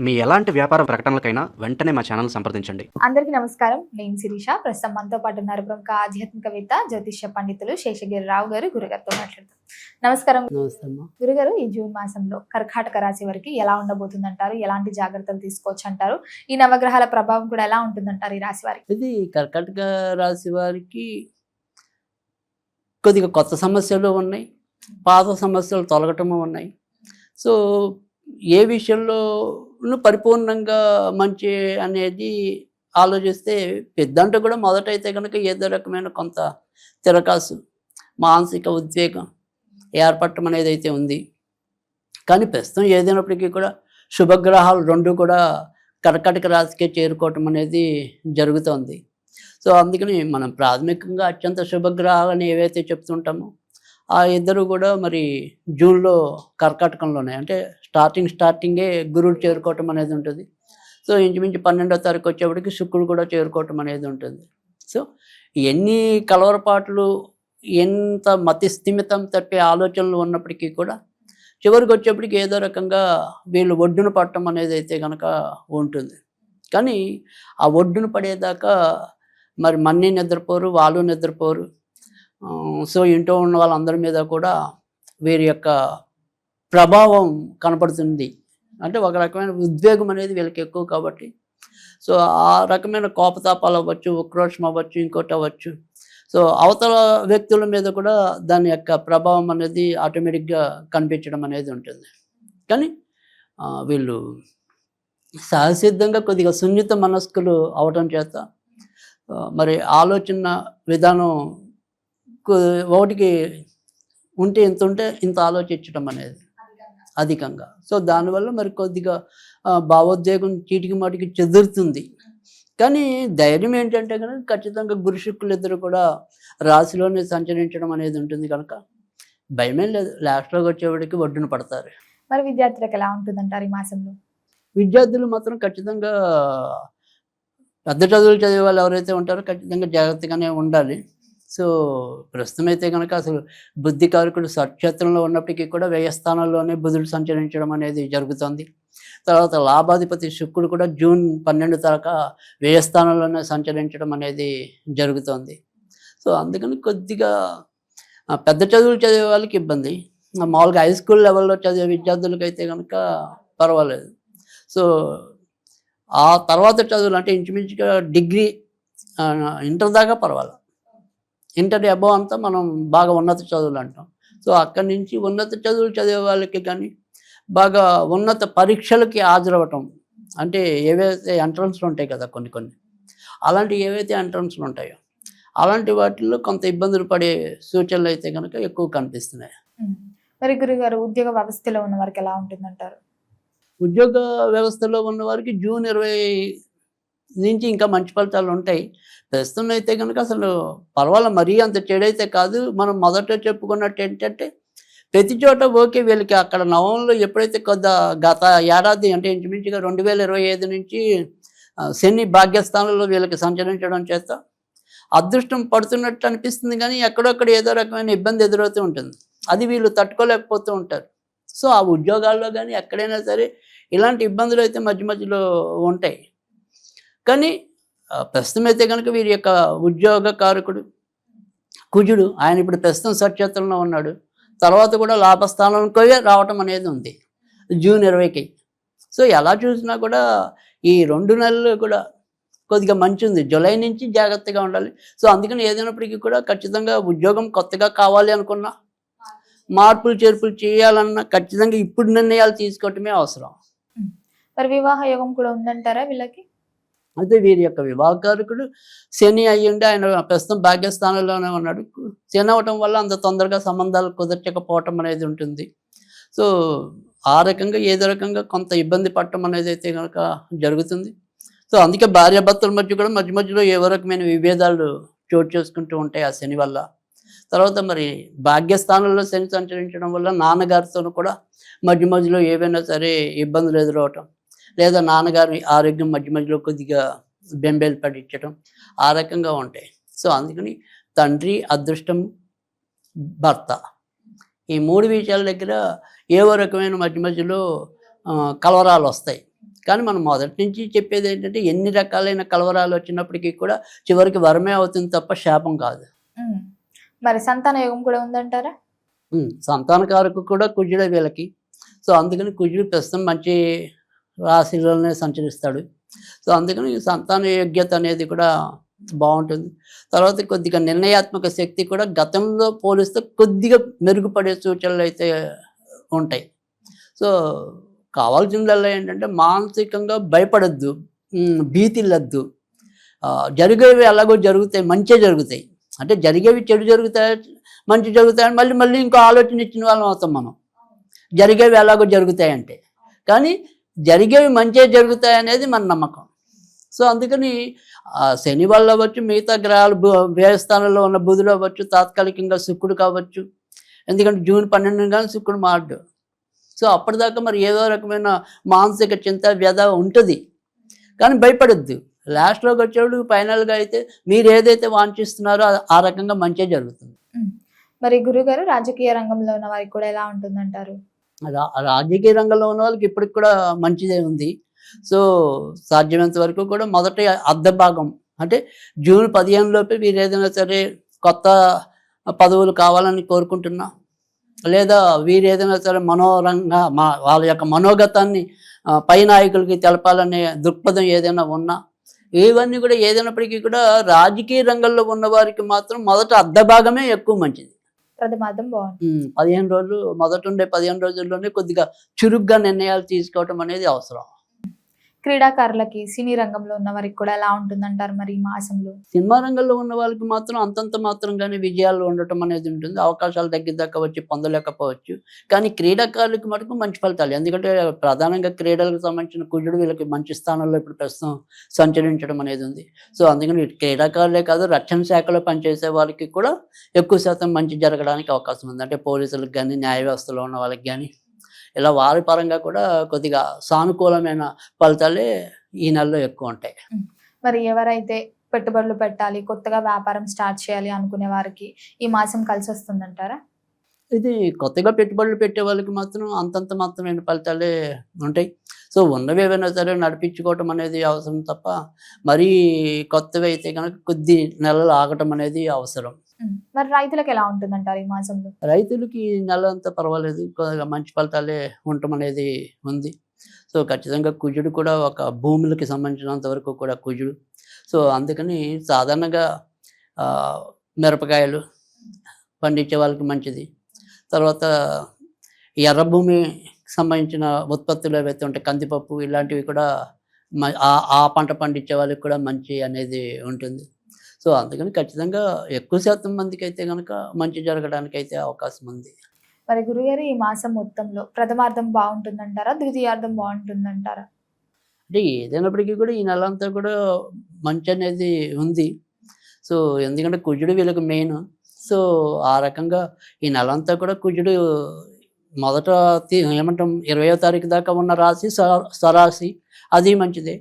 మీ ఎలాంటి వ్యాపార ప్రకటనలకైనా వెంటనే మా ఛానల్ సంప్రదించండి. అందరికీ నమస్కారం. నేను శిరీష. ప్రస్తుతం మనతో పాటు ఉన్నారు ప్రముఖ ఆధ్యాత్మికవేత్త, జ్యోతిష్య పండితులు శేషగిరి రావు గారు. గురుగారితో మాట్లాడతాం. నమస్కారం. గురుగారు, ఈ జూన్ మాసంలో కర్కాటక రాశి వారికి ఎలా ఉండబోతుంది అంటారు? ఎలాంటి జాగ్రత్తలు తీసుకోవచ్చు అంటారు? ఈ నవగ్రహాల ప్రభావం కూడా ఎలా ఉంటుందంటారు ఈ రాశి వారికి? ఇది కర్కాటక రాశి వారికి కొద్దిగా కొత్త సమస్యలు ఉన్నాయి, పాత సమస్యలు తొలగటము ఉన్నాయి. సో ఏ విషయంలో పరిపూర్ణంగా మంచి అనేది ఆలోచిస్తే పెద్దంటే కూడా మొదటైతే కనుక ఏదో రకమైన కొంత తిరకాసు, మానసిక ఉద్వేగం ఏర్పడటం అనేది అయితే ఉంది. కానీ ప్రస్తుతం ఏదైనప్పటికీ కూడా శుభగ్రహాలు రెండు కూడా కర్కాటక రాశికే చేరుకోవటం అనేది జరుగుతోంది. సో అందుకని మనం ప్రాథమికంగా అత్యంత శుభగ్రహాలని ఏవైతే చెప్తుంటామో ఆ ఇద్దరు కూడా మరి జూన్లో కర్కాటకంలోనే, అంటే స్టార్టింగే గురుడు చేరుకోవటం అనేది ఉంటుంది. సో ఇంచుమించు 12వ తారీఖు వచ్చేప్పటికి శుక్రుడు కూడా చేరుకోవటం అనేది ఉంటుంది. సో ఎన్ని కలవరపాట్లు, ఎంత మతి స్థిమితం తప్పే ఆలోచనలు ఉన్నప్పటికీ కూడా చివరికి వచ్చేప్పటికి ఏదో రకంగా వీళ్ళు ఒడ్డున పడటం అనేది అయితే కనుక ఉంటుంది. కానీ ఆ ఒడ్డున పడేదాకా మరి మన్ని నిద్రపోరు, వాళ్ళు నిద్రపోరు. సో ఇంట్లో ఉన్న వాళ్ళందరి మీద కూడా వీరి యొక్క ప్రభావం కనపడుతుంది. అంటే ఒక రకమైన ఉద్వేగం అనేది వీళ్ళకి ఎక్కువ కాబట్టి, సో ఆ రకమైన కోపతాపాలు అవ్వచ్చు, ఉక్రోషం అవ్వచ్చు, ఇంకోటి అవ్వచ్చు. సో అవతల వ్యక్తుల మీద కూడా దాని యొక్క ప్రభావం అనేది ఆటోమేటిక్గా కనిపించడం అనేది ఉంటుంది. కానీ వీళ్ళు సహసిద్ధంగా కొద్దిగా సున్నిత మనస్కులు అవటం చేత మరి ఆలోచన విధానం ఒకటికి ఉంటే ఇంత ఆలోచించడం అనేది అధికంగా. సో దానివల్ల మరి కొద్దిగా భావోద్వేగం చీటికి మాటికి చెదురుతుంది. కానీ ధైర్యం ఏంటంటే కనుక ఖచ్చితంగా గురు శుక్రులు ఇద్దరు కూడా రాశిలోనే సంచరించడం అనేది ఉంటుంది కనుక భయమే లేదు. లాస్ట్లోకి వచ్చేవాడికి ఒడ్డున పడతారు. మరి విద్యార్థులకు ఎలా ఉంటుందంటారు ఈ మాసంలో? విద్యార్థులు మాత్రం ఖచ్చితంగా పెద్ద చదువులు చదివే వాళ్ళు ఎవరైతే ఉంటారో ఖచ్చితంగా జాగ్రత్తగానే ఉండాలి. సో ప్రస్తుతం అయితే కనుక అసలు బుద్ధికారకుడు సక్షేత్రంలో ఉన్నప్పటికీ కూడా వ్యయస్థానంలోనే బుధుడు సంచరించడం అనేది జరుగుతుంది. తర్వాత లాభాధిపతి శుక్రుడు కూడా జూన్ 12 దాకా వ్యయస్థానంలోనే సంచరించడం అనేది జరుగుతుంది. సో అందుకని కొద్దిగా పెద్ద చదువులు చదివే వాళ్ళకి ఇబ్బంది. మామూలుగా హై స్కూల్ లెవెల్లో చదివే విద్యార్థులకి అయితే కనుక పర్వాలేదు. సో ఆ తర్వాత చదువులు అంటే ఇంచుమించుగా డిగ్రీ, ఇంటర్ దాకా పర్వాలేదు. ఇంటర్ అబోవ్ అంతా మనం బాగా ఉన్నత చదువులు అంటాం. సో అక్కడి నుంచి ఉన్నత చదువులు చదివే వాళ్ళకి కానీ బాగా ఉన్నత పరీక్షలకి హాజరవ్వటం, అంటే ఏవైతే ఎంట్రన్స్లు ఉంటాయి కదా కొన్ని అలాంటి ఏవైతే ఎంట్రన్స్లు ఉంటాయో అలాంటి వాటిల్లో కొంత ఇబ్బందులు పడే సూచనలు అయితే కనుక ఎక్కువ కనిపిస్తున్నాయి. మరి గురుగారు, ఉద్యోగ వ్యవస్థలో ఉన్న వారికి ఎలా ఉంటుందంటారు? ఉద్యోగ వ్యవస్థలో ఉన్న వారికి జూన్ 20 నుంచి ఇంకా మంచి ఫలితాలు ఉంటాయి. ప్రస్తుతం అయితే కనుక అసలు పర్వాలేదు, మరీ అంత చెడైతే కాదు. మనం మొదట చెప్పుకున్నట్టు ఏంటంటే ప్రతి చోట ఓకే, వీళ్ళకి అక్కడ నవంలో ఎప్పుడైతే గత ఏడాది అంటే ఇంచుమించుగా 2025 నుంచి శని భాగ్యస్థానంలో వీళ్ళకి సంచరించడం చేత అదృష్టం పడుతున్నట్టు అనిపిస్తుంది. కానీ ఎక్కడొక్కడ ఏదో రకమైన ఇబ్బంది ఎదురవుతూ ఉంటుంది. అది వీళ్ళు తట్టుకోలేకపోతూ ఉంటారు. సో ఆ ఉద్యోగాల్లో కానీ ఎక్కడైనా సరే ఇలాంటి ఇబ్బందులు అయితే మధ్యలో ఉంటాయి. కానీ ప్రస్తుతం అయితే కనుక వీరి యొక్క ఉద్యోగ కారకుడు కుజుడు, ఆయన ఇప్పుడు ప్రస్తుతం సక్షేత్రంలో ఉన్నాడు. తర్వాత కూడా లాభస్థానంలో రావటం అనేది ఉంది జూన్ 20కి. సో ఎలా చూసినా కూడా ఈ 2 నెలలు కూడా కొద్దిగా మంచి ఉంది. జూలై నుంచి జాగ్రత్తగా ఉండాలి. సో అందుకని ఏదైనప్పటికీ కూడా ఖచ్చితంగా ఉద్యోగం కొత్తగా కావాలి అనుకున్నా, మార్పులు చేర్పులు చేయాలన్నా ఖచ్చితంగా ఇప్పుడు నిర్ణయాలు తీసుకోవటమే అవసరం. మరి వివాహ యోగం కూడా ఉందంటారా వీళ్ళకి? అయితే వీరి యొక్క వివాహకారకుడు శని అయ్యుండి ఆయన ప్రస్తుతం భాగ్యస్థానంలోనే ఉన్నాడు. శని అవటం వల్ల అంత తొందరగా సంబంధాలు కుదర్చకపోవటం అనేది ఉంటుంది. సో ఆ రకంగా ఏదో రకంగా కొంత ఇబ్బంది పడటం అనేది అయితే కనుక జరుగుతుంది. సో అందుకే భార్యాభర్తల మధ్య కూడా మధ్యలో ఏవో రకమైన విభేదాలు చోటు చేసుకుంటూ ఉంటాయి ఆ శని వల్ల. తర్వాత మరి భాగ్యస్థానంలో శని సంచరించడం వల్ల నాన్నగారితో కూడా మధ్యలో ఏవైనా సరే ఇబ్బందులు ఎదురవటం, లేదా నాన్నగారి ఆరోగ్యం మధ్యలో కొద్దిగా బెంబేలు పడించడం, ఆ రకంగా ఉంటాయి. సో అందుకని తండ్రి, అదృష్టం, భర్త, ఈ 3 విషయాల దగ్గర ఏవో రకమైన మధ్యలో కలవరాలు వస్తాయి. కానీ మనం మొదటి నుంచి చెప్పేది ఏంటంటే ఎన్ని రకాలైన కలవరాలు వచ్చినప్పటికీ కూడా చివరికి వరమే అవుతుంది తప్ప శాపం కాదు. ఉమ్. మరి సంతాన యోగం కూడా ఉందంటారా? సంతానకారకు కూడా కుజుడే వీళ్ళకి. సో అందుకని కుజుడు ప్రస్తుతం మంచి రాశిలోనే సంచరిస్తాడు. సో అందుకని సంతాన యోగ్యత అనేది కూడా బాగుంటుంది. తర్వాత కొద్దిగా నిర్ణయాత్మక శక్తి కూడా గతంలో పోలిస్తే కొద్దిగా మెరుగుపడే సూచనలు అయితే ఉంటాయి. సో కావాల్సిందల్లా ఏంటంటే మానసికంగా భయపడద్దు, భీతిల్లద్దు. జరిగేవి ఎలాగో జరుగుతాయి, మంచే జరుగుతాయి. అంటే జరిగేవి చెడు జరుగుతాయి, మంచి జరుగుతాయని మళ్ళీ మళ్ళీ ఇంకో ఆలోచన ఇచ్చిన వాళ్ళం అవుతాం మనం. జరిగేవి ఎలాగో జరుగుతాయంటే, కానీ జరిగేవి మంచే జరుగుతాయి అనేది మన నమ్మకం. సో అందుకని శని వల్ల అవ్వచ్చు, మిగతా గ్రహాలు వ్యయస్థానంలో ఉన్న బుధుడు అవ్వచ్చు, తాత్కాలికంగా శుక్రుడు కావచ్చు. ఎందుకంటే జూన్ 12 కానీ శుక్రుడు మారడు. సో అప్పటిదాకా మరి ఏదో రకమైన మానసిక చింత వ్యధ ఉంటుంది, కానీ భయపడద్దు. లాస్ట్లోకి వచ్చేవాడు ఫైనల్గా అయితే మీరు ఏదైతే వాంఛిస్తున్నారో ఆ రకంగా మంచిగా జరుగుతుంది. మరి గురుగారు రాజకీయ రంగంలో ఉన్న వారికి కూడా ఎలా ఉంటుందంటారు? రాజకీయ రంగంలో ఉన్న వాళ్ళకి ఇప్పటికి కూడా మంచిదే ఉంది. సో సాధ్యమైనంత వరకు కూడా మొదటి అర్ధ భాగం అంటే జూన్ 15 లోపే వీరు ఏదైనా సరే కొత్త పదవులు కావాలని కోరుకుంటున్నా, లేదా వీరు ఏదైనా సరే వాళ్ళ యొక్క మనోగతాన్ని పై నాయకులకి తెలపాలనే దృక్పథం ఏదైనా ఉన్నా, ఇవన్నీ కూడా ఏదైనప్పటికీ కూడా రాజకీయ రంగంలో ఉన్న వారికి మాత్రం మొదట అర్ధ భాగమే ఎక్కువ మంచిది. ప్రథమార్థం బాగుంది. 15 రోజులు మొదట ఉండే 15 రోజుల్లోనే కొద్దిగా చురుగ్గా నిర్ణయాలు తీసుకోవటం అనేది అవసరం. క్రీడాకారులకి, సినీ రంగంలో ఉన్న వారికి కూడా ఎలా ఉంటుందంటారు మరి ఈ మాసంలో? సినిమా రంగంలో ఉన్న వాళ్ళకి మాత్రం అంతంత మాత్రంగానే విజయాలు ఉండటం అనేది ఉంటుంది. అవకాశాలు దగ్గర వచ్చి పొందలేకపోవచ్చు. కానీ క్రీడాకారులకి మటుకు మంచి ఫలితాలు. ఎందుకంటే ప్రధానంగా క్రీడలకు సంబంధించిన కుజుడు వీళ్ళకి మంచి స్థానంలో ఇప్పుడు ప్రస్తుతం సంచరించడం అనేది ఉంది. సో అందుకని క్రీడాకారులే కాదు, రక్షణ శాఖలో పనిచేసే వాళ్ళకి కూడా ఎక్కువ శాతం మంచి జరగడానికి అవకాశం ఉంది. అంటే పోలీసులకు కానీ, న్యాయ వ్యవస్థలో ఉన్న వాళ్ళకి కానీ, ఇలా వారి పరంగా కూడా కొద్దిగా సానుకూలమైన ఫలితాలే ఈ నెలలో ఎక్కువ ఉంటాయి. మరి ఎవరైతే పెట్టుబడులు పెట్టాలి, కొత్తగా వ్యాపారం స్టార్ట్ చేయాలి అనుకునే వారికి ఈ మాసం కలిసి వస్తుందంటారా? ఇది కొత్తగా పెట్టుబడులు పెట్టే వాళ్ళకి మాత్రం అంతంత మాత్రమైన ఫలితాలే ఉంటాయి. సో ఉన్నవి ఏవైనా సరే నడిపించుకోవటం అనేది అవసరం తప్ప మరీ కొత్తవి అయితే కనుక కొద్ది నెలలు ఆగటం అనేది అవసరం. మరి రైతులకు ఎలా ఉంటుందంటారు ఈ మాసంలో? రైతులకి ఈ నెల అంతా పర్వాలేదు, కొద్దిగా మంచి ఫలితాలే ఉండటం అనేది ఉంది. సో ఖచ్చితంగా కుజుడు కూడా ఒక భూములకి సంబంధించినంత వరకు కూడా కుజుడు. సో అందుకని సాధారణంగా మిరపకాయలు పండించే వాళ్ళకి మంచిది. తర్వాత ఎర్ర భూమికి సంబంధించిన ఉత్పత్తులు ఏవైతే ఉంటాయి, కందిపప్పు ఇలాంటివి కూడా ఆ పంట పండించే వాళ్ళకి కూడా మంచి అనేది ఉంటుంది. సో అందుకని ఖచ్చితంగా ఎక్కువ శాతం మందికి అయితే కనుక మంచి జరగడానికి అయితే అవకాశం ఉంది. మరి గురుగారు ఈ మాసం మొత్తంలో ప్రథమార్థం బాగుంటుందంటారా, ద్వితీయార్థం బాగుంటుందంటారా? అంటే ఏదైనప్పటికీ కూడా ఈ నెల అంతా కూడా మంచి అనేది ఉంది. సో ఎందుకంటే కుజుడు వీళ్ళకి మెయిన్. సో ఆ రకంగా ఈ నెల అంతా కూడా కుజుడు మొదట ఏమంటాం 20వ తారీఖు దాకా ఉన్న రాశి స్వరాశి, అది మంచిదే.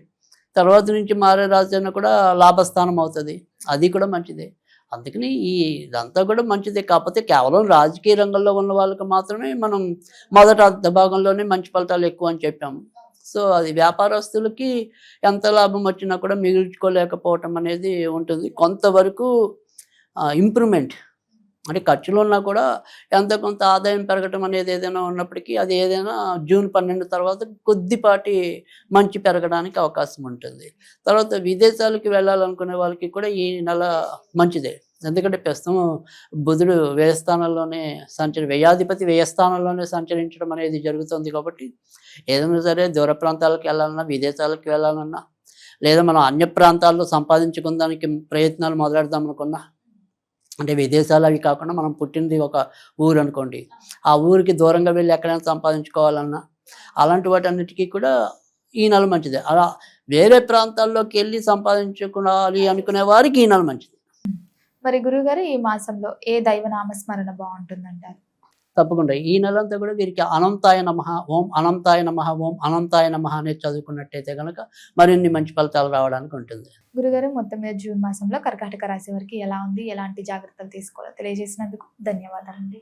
తర్వాత నుంచి మారే రాశి అయినా కూడా లాభస్థానం అవుతుంది, అది కూడా మంచిదే. అందుకని ఇదంతా కూడా మంచిదే. కాకపోతే కేవలం రాజకీయ రంగంలో ఉన్న వాళ్ళకి మాత్రమే మనం మొదట అర్ధ భాగంలోనే మంచి ఫలితాలు ఎక్కువ అని చెప్పాము. సో అది వ్యాపారస్తులకి ఎంత లాభం వచ్చినా కూడా మిగుల్చుకోలేకపోవటం అనేది ఉంటుంది. కొంతవరకు ఇంప్రూవ్మెంట్ అంటే ఖర్చులు ఉన్నా కూడా ఎంత కొంత ఆదాయం పెరగటం అనేది ఏదైనా ఉన్నప్పటికీ అది ఏదైనా జూన్ 12 తర్వాత కొద్దిపాటి మంచి పెరగడానికి అవకాశం ఉంటుంది. తర్వాత విదేశాలకు వెళ్ళాలనుకునే వాళ్ళకి కూడా ఈ నెల మంచిదే. ఎందుకంటే ప్రస్తుతం బుధుడు వ్యయస్థానంలోనే వ్యయాధిపతి వ్యయస్థానంలోనే సంచరించడం అనేది జరుగుతుంది. కాబట్టి ఏదైనా సరే దూర ప్రాంతాలకు వెళ్ళాలన్నా, విదేశాలకు వెళ్ళాలన్నా, లేదా మనం అన్య ప్రాంతాల్లో సంపాదించుకోవడానికి ప్రయత్నాలు మొదలెడదాం అనుకున్నా, అంటే విదేశాలు అవి కాకుండా మనం పుట్టినది ఒక ఊరు అనుకోండి, ఆ ఊరికి దూరంగా వెళ్ళి ఎక్కడైనా సంపాదించుకోవాలన్నా అలాంటి వాటన్నిటికీ కూడా ఈ నెల మంచిదే. అలా వేరే ప్రాంతాల్లోకి వెళ్ళి సంపాదించుకోవాలి అనుకునే వారికి ఈ నెల మంచిది. మరి గురుగారు ఈ మాసంలో ఏ దైవ నామస్మరణ బాగుంటుందంటారు? తప్పకుండా ఈ నెలంతా కూడా వీరికి అనంతాయ నమః, ఓం అనంతాయ నమః, ఓం అనంతాయ నమః అనేది చదువుకున్నట్టయితే కనుక మరిన్ని మంచి ఫలితాలు రావడానికి ఉంటుంది. గురుగారు మొత్తం మీద జూన్ మాసంలో కర్కాటక రాశి వారికి ఎలా ఉంది, ఎలాంటి జాగ్రత్తలు తీసుకోవాలో తెలియజేసినందుకు ధన్యవాదాలండి.